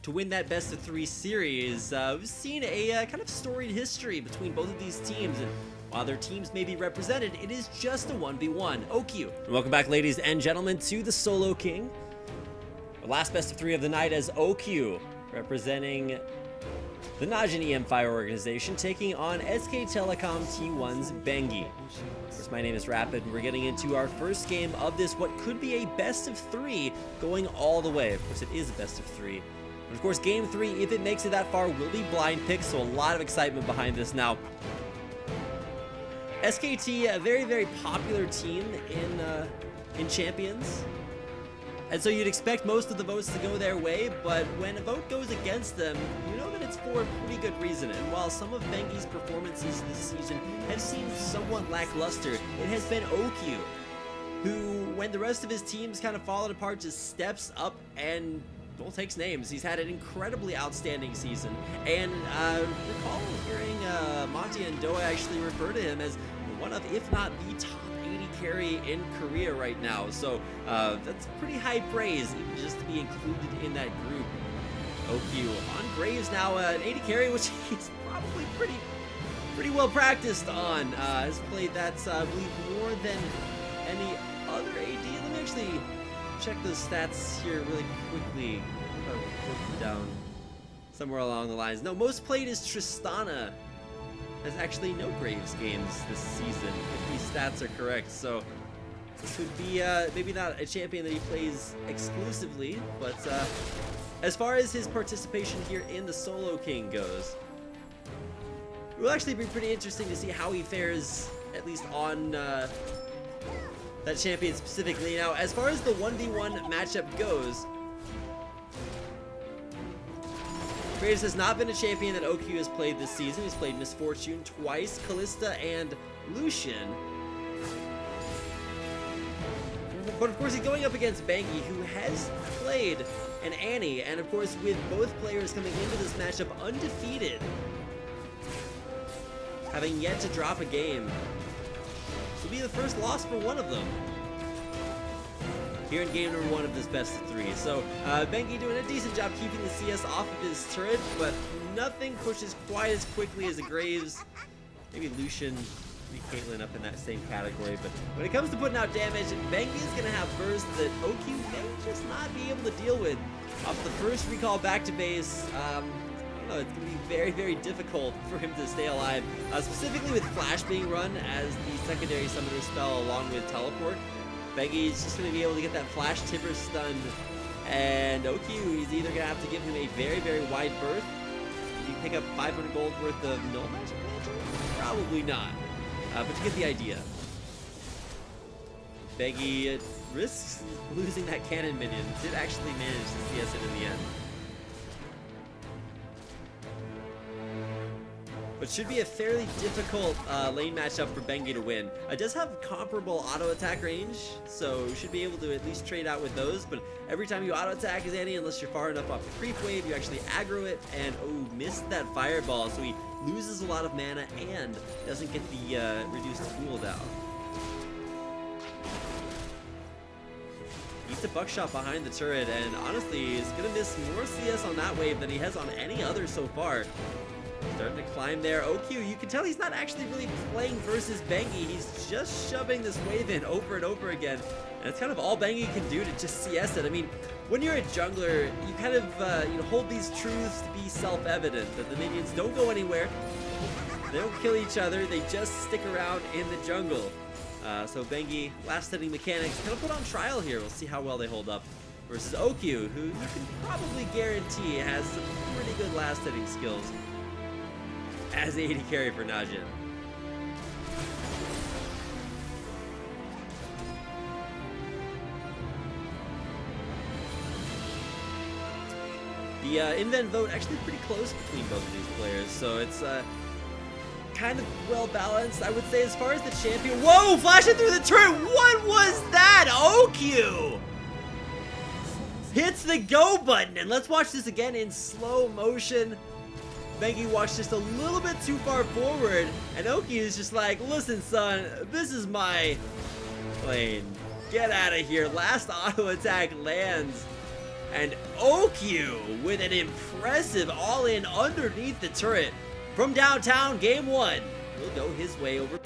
to win that best-of-3 series. We've seen a kind of storied history between both of these teams, and while their teams may be represented, it is just a 1v1. OHQ. And welcome back, ladies and gentlemen, to the Solo King. Our last best-of-3 of the night as OHQ, representing the Najin EM-Fire organization, taking on SK Telecom T1's Bengi. Of course, my name is Rapid, and we're getting into our first game of this, what could be a best-of-3 going all the way. Of course, it is a best-of-3. But of course, game 3, if it makes it that far, will be blind picks, so a lot of excitement behind this. Now, SKT, a very, very popular team in Champions. And so you'd expect most of the votes to go their way, but when a vote goes against them, you know that it's for a pretty good reason. And while some of Bengi's performances this season have seemed somewhat lackluster, it has been OHQ, who, when the rest of his teams kind of fallen apart, just steps up and, well, takes names. He's had an incredibly outstanding season. And recall hearing Monty and Doa actually refer to him as one of, if not the top 80 carry in Korea right now. So that's pretty high praise, even just to be included in that group. OHQ on Graves now, an 80 carry, which he's probably pretty well practiced on. Has played that, I believe, more than any other AD. Let me actually check those stats here really quickly. I'll put them down somewhere along the lines. No, most played is Tristana. Has actually no Graves games this season, if these stats are correct. So this would be maybe not a champion that he plays exclusively, but as far as his participation here in the Solo King goes, it will actually be pretty interesting to see how he fares, at least on that champion specifically. Now, as far as the 1v1 matchup goes, Graves has not been a champion that OHQ has played this season. He's played Misfortune twice, Callista and Lucian. But of course, he's going up against Bengi, who has played an Annie, and of course, with both players coming into this matchup undefeated, having yet to drop a game. This will be the first loss for one of them here in game number 1 of this best-of-3. So, Bengi doing a decent job keeping the CS off of his turret, but nothing pushes quite as quickly as the Graves. Maybe Lucian, maybe Caitlyn up in that same category. But when it comes to putting out damage, Bengi is going to have bursts that OHQ may just not be able to deal with. Off the first recall back to base, I don't know, it's going to be very, very difficult for him to stay alive. Specifically with Flash being run as the secondary summoner spell along with Teleport. Bengi is just going to be able to get that Flash Tipper stunned, and OHQ is either going to have to give him a very, very wide berth. Did he pick up 500 gold worth of no magic lantern? Probably not, but you get the idea. Bengi risks losing that cannon minion. Did actually manage to CS it in the end. But should be a fairly difficult lane matchup for Bengi to win. It does have comparable auto attack range, so should be able to at least trade out with those. But every time you auto attack his Annie, unless you're far enough off the creep wave, you actually aggro it, and oh, missed that fireball, so he loses a lot of mana and doesn't get the reduced cooldown. Eats a buckshot behind the turret, and honestly, is gonna miss more CS on that wave than he has on any other so far. Starting to climb there. OHQ, you can tell he's not actually really playing versus Bengi. He's just shoving this wave in over and over again. And it's kind of all Bengi can do to just CS it. I mean, when you're a jungler, you kind of you know, hold these truths to be self-evident, that the minions don't go anywhere. They don't kill each other. They just stick around in the jungle. So Bengi, last-hitting mechanics, kind of put on trial here. We'll see how well they hold up versus OHQ, who you can probably guarantee has some pretty good last-hitting skills as the AD carry for Najin. The invent vote actually pretty close between both of these players, so it's kind of well balanced, I would say. As far as the champion, whoa, flashing through the turret, what was that? OHQ hits the go button, and let's watch this again in slow motion. Bengi walks just a little bit too far forward, and OHQ is just like, listen, son, this is my lane. Get out of here. Last auto attack lands. And OHQ with an impressive all-in underneath the turret from downtown. Game 1 will go his way over.